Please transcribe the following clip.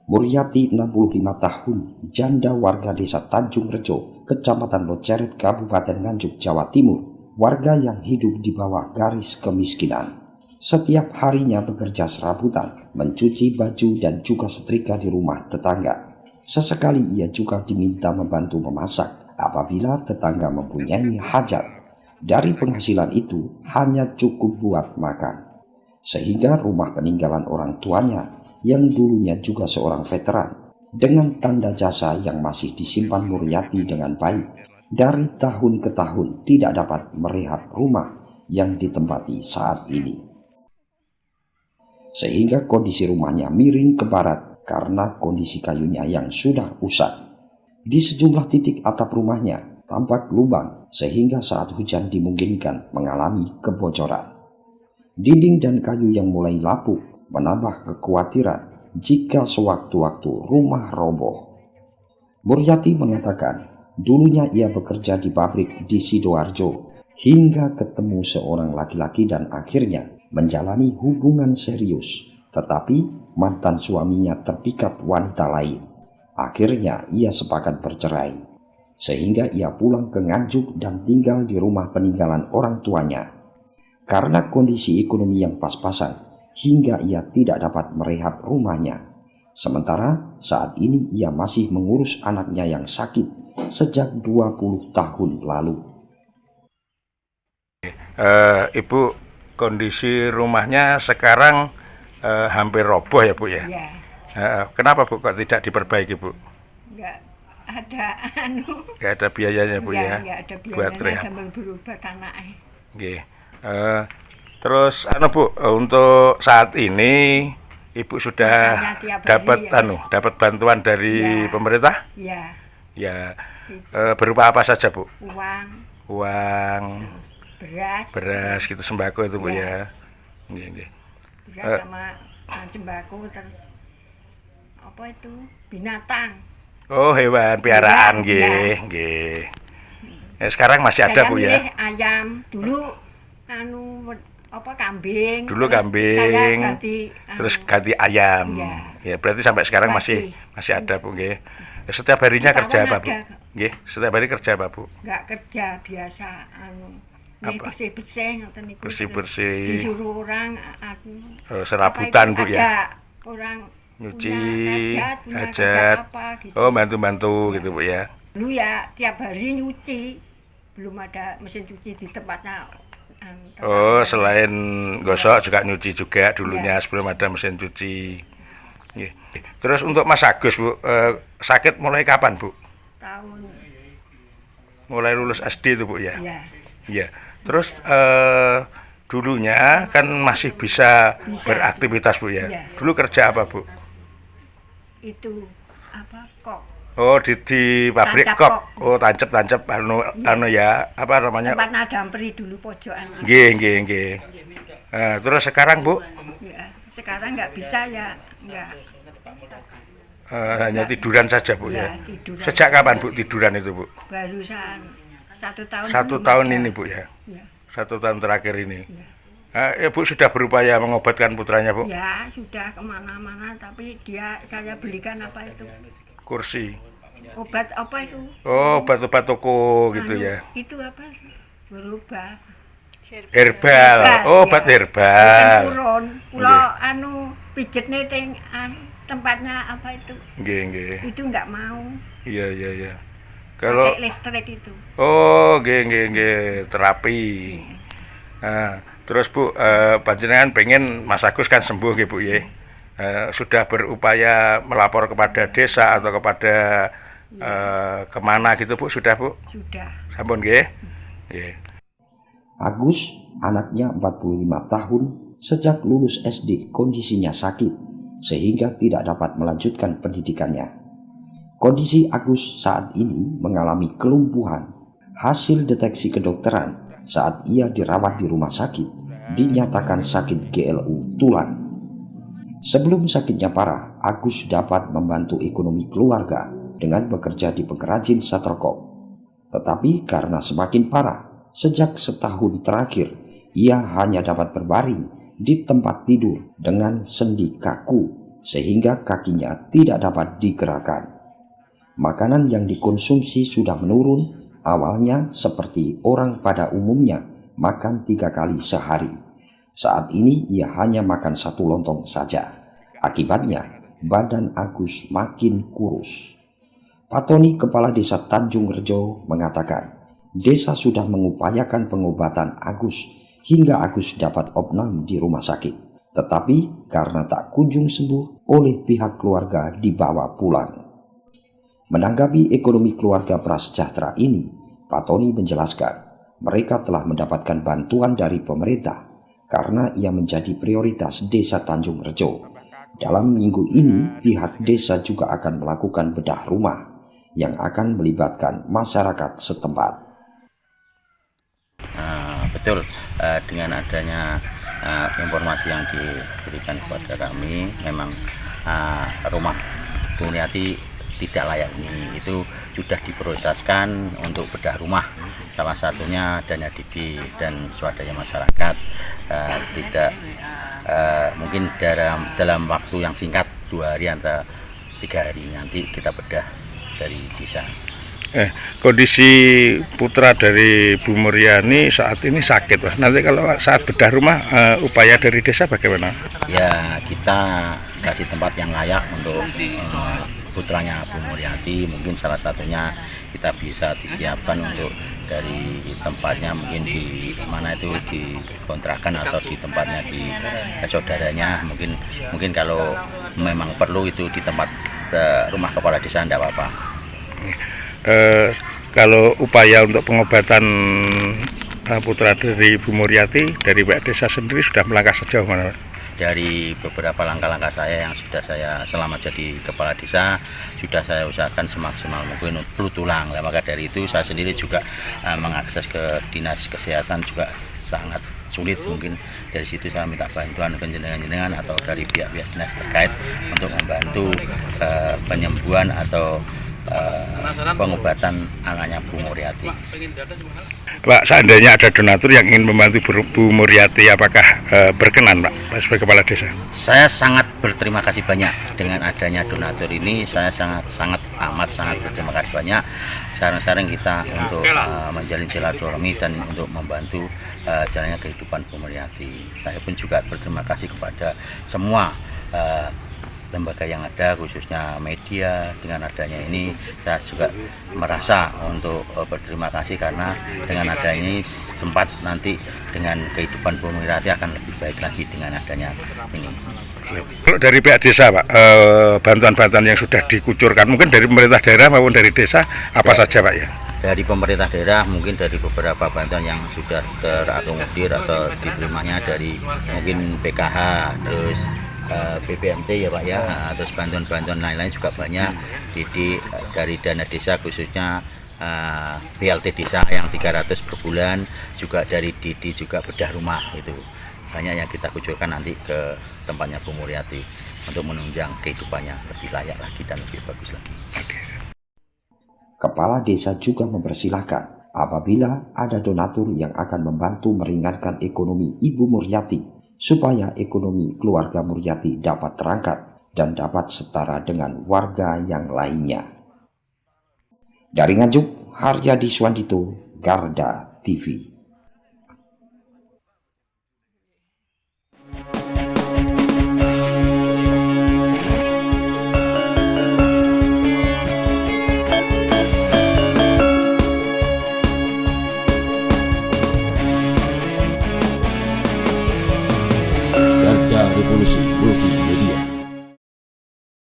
Muryati 65 tahun, janda warga desa Tanjung Rejo, Kecamatan Loceret, Kabupaten Nganjuk, Jawa Timur, warga yang hidup di bawah garis kemiskinan. Setiap harinya bekerja serabutan, mencuci baju dan juga setrika di rumah tetangga. Sesekali ia juga diminta membantu memasak apabila tetangga mempunyai hajat. Dari penghasilan itu hanya cukup buat makan. Sehingga rumah peninggalan orang tuanya yang dulunya juga seorang veteran dengan tanda jasa yang masih disimpan Muryati dengan baik dari tahun ke tahun tidak dapat merehab rumah yang ditempati saat ini. Sehingga kondisi rumahnya miring ke barat karena kondisi kayunya yang sudah usang. Di sejumlah titik atap rumahnya tampak lubang sehingga saat hujan dimungkinkan mengalami kebocoran. Dinding dan kayu yang mulai lapuk menambah kekhawatiran jika sewaktu-waktu rumah roboh. Muryati mengatakan dulunya ia bekerja di pabrik di Sidoarjo hingga ketemu seorang laki-laki dan akhirnya menjalani hubungan serius, tetapi mantan suaminya terpikat wanita lain. Akhirnya ia sepakat bercerai, sehingga ia pulang ke Nganjuk dan tinggal di rumah peninggalan orang tuanya. Karena kondisi ekonomi yang pas-pasan, hingga ia tidak dapat merehab rumahnya. Sementara saat ini ia masih mengurus anaknya yang sakit sejak 20 tahun lalu. Ibu, kondisi rumahnya sekarang hampir roboh ya Bu ya? Ya, Kenapa Bu kok tidak diperbaiki Bu? nggak ada Nggak ada biayanya Bu ya? nggak ada Buat biayanya rehab. sambil berobat anaknya. Nggih. Terus Bu, untuk saat ini Ibu sudah Makanya tiap hari dapat ya. dapat bantuan dari Ya. pemerintah? Ya, Ya. Berupa apa saja Bu? uang, Uang, beras gitu, sembako itu Bu Ya. ya? Nggih, nggih. beras sama sembako, terus apa itu binatang. Oh, hewan piaraan Iya, nggih, nggih. Sekarang masih ada Saya Bu milih ya? ayam dulu, apa kambing. Dulu terus saya kambing, ganti terus ganti ayam. Iya. Ya, berarti sampai sekarang masih ada Bu nggih. Setiap harinya Di kerja tawon apa Bu? ada. Nggih, setiap hari kerja apa Bu? nggak kerja biasa ini Apa? bersih-bersih ngoten niku. Bersih-bersih. Disuruh orang Serabutan apa Bu itu, ya? ada orang Nyuci, punya hajat. apa gitu. Oh, bantu-bantu Ya. gitu Bu ya. Dulu ya tiap hari nyuci, belum ada mesin cuci di tempatnya. Oh, selain gosok juga nyuci juga dulunya Iya. sebelum ada mesin cuci. Nggih. Terus untuk Mas Agus Bu, sakit mulai kapan Bu? tahun Mulai lulus SD itu Bu ya? ya Iya. Terus dulunya kan masih bisa beraktivitas Bu ya. Iya. Dulu kerja apa Bu? itu apa kok Oh, di pabrik Tancap kok. kok. Oh, tancap anu ya, apa namanya? tempat nadamperi dulu pojokan. Nggih, nggih, nggih. Terus sekarang Bu Ya, sekarang nggak bisa ya, nggak. hanya tiduran saja Bu Ya, ya. tiduran. Sejak kapan Bu tiduran itu Bu? Barusan 1 tahun. Satu belum tahun ada. ini Bu ya. Ya. 1 tahun terakhir ini. Ibu sudah berupaya mengobatkan putranya Bu? Ya, sudah kemana-mana, tapi saya belikan apa itu Kursi. obat apa itu? Oh, obat-obat toko gitu Anu, ya. Itu apa? Berubah. Herbal. Oh, obat herbal. Turun. Pulau pijetnya tempatnya apa itu? Nggih, nggih. Itu nggak mau. Iya, iya, iya. Kalau Pakai listrik itu. oh, nggih, nggih, nggih, terapi. Nah, terus Bu, panjenengan pengen Mas Agus kan sembuh nggih Bu ya. Sudah berupaya melapor kepada desa atau kepada kemana gitu Bu, sudah Bu? Sudah. Sampun nggih. Nggih. Agus, anaknya 45 tahun, sejak lulus SD kondisinya sakit, sehingga tidak dapat melanjutkan pendidikannya. Kondisi Agus saat ini mengalami kelumpuhan. Hasil deteksi kedokteran saat ia dirawat di rumah sakit, dinyatakan sakit GLU tulang. Sebelum sakitnya parah, Agus dapat membantu ekonomi keluarga dengan bekerja di pengrajin shuttlecock. Tetapi karena semakin parah, sejak setahun terakhir, ia hanya dapat berbaring di tempat tidur dengan sendi kaku sehingga kakinya tidak dapat digerakkan. Makanan yang dikonsumsi sudah menurun, awalnya seperti orang pada umumnya makan 3 kali sehari. Saat ini ia hanya makan 1 lontong saja. Akibatnya badan Agus makin kurus. Pak Tony, Kepala Desa Tanjung Rejo, mengatakan desa sudah mengupayakan pengobatan Agus hingga Agus dapat opnam di rumah sakit. Tetapi karena tak kunjung sembuh, oleh pihak keluarga dibawa pulang. Menanggapi ekonomi keluarga prasejahtera ini, Pak Tony menjelaskan mereka telah mendapatkan bantuan dari pemerintah karena ia menjadi prioritas desa Tanjung Rejo. Dalam minggu ini, pihak desa juga akan melakukan bedah rumah yang akan melibatkan masyarakat setempat. Betul, dengan adanya informasi yang diberikan kepada kami, memang rumah Bu Muriati tidak layak ini itu sudah diprioritaskan untuk bedah rumah. Salah satunya dana didi dan swadaya masyarakat. Tidak mungkin dalam waktu yang singkat 2 hari atau 3 hari nanti kita bedah dari desa. Kondisi putra dari Bu Muriani saat ini sakit, Pak. Nanti kalau saat bedah rumah, upaya dari desa bagaimana? Ya, kita kasih tempat yang layak untuk putranya Bu Muriati. Mungkin salah satunya kita bisa disiapkan untuk dari tempatnya, mungkin di mana itu di kontrakan atau di tempatnya di saudaranya. Mungkin kalau memang perlu itu di tempat rumah kepala desa, tidak apa-apa. Kalau upaya untuk pengobatan putra dari Bu Muriati dari pihak desa sendiri sudah melangkah sejauh mana? Dari beberapa langkah-langkah saya yang sudah saya selama jadi kepala desa, sudah saya usahakan semaksimal mungkin perlu tulang. Maka dari itu saya sendiri juga mengakses ke dinas kesehatan juga sangat sulit. Mungkin dari situ saya minta bantuan ke jenengan atau dari pihak-pihak dinas terkait untuk membantu penyembuhan atau pengobatan anaknya Bu Muriati. Pak, seandainya ada donatur yang ingin membantu Bu Muriati, apakah berkenan, Pak, sebagai kepala desa? Saya sangat berterima kasih banyak dengan adanya donatur ini. Saya sangat berterima kasih banyak. Sarang-sarang kita untuk menjalin silaturahmi dan untuk membantu jalannya kehidupan Bu Muriati. Saya pun juga berterima kasih kepada semua lembaga yang ada, khususnya media. Dengan adanya ini saya juga merasa untuk berterima kasih karena dengan adanya ini sempat nanti dengan kehidupan Bu Muriati akan lebih baik lagi dengan adanya ini. Kalau dari pihak desa, Pak, bantuan-bantuan yang sudah dikucurkan mungkin dari pemerintah daerah maupun dari desa apa saja, Pak, ya? Dari pemerintah daerah mungkin dari beberapa bantuan yang sudah terakomodir atau diterimanya dari mungkin PKH, terus BPMT ya Pak ya, terus bantuan-bantuan lain-lain juga banyak dari dana desa, khususnya BLT desa yang 300 per bulan, juga dari Didi juga bedah rumah. Itu banyak yang kita kucurkan nanti ke tempatnya Bu Muriati untuk menunjang kehidupannya lebih layak lagi dan lebih bagus lagi. Kepala desa juga mempersilahkan apabila ada donatur yang akan membantu meringankan ekonomi Ibu Muriati supaya ekonomi keluarga Muriati dapat terangkat dan dapat setara dengan warga yang lainnya. Dari Nganjuk, Haryadi Swandito, Garda TV. Revolusi Multimedia.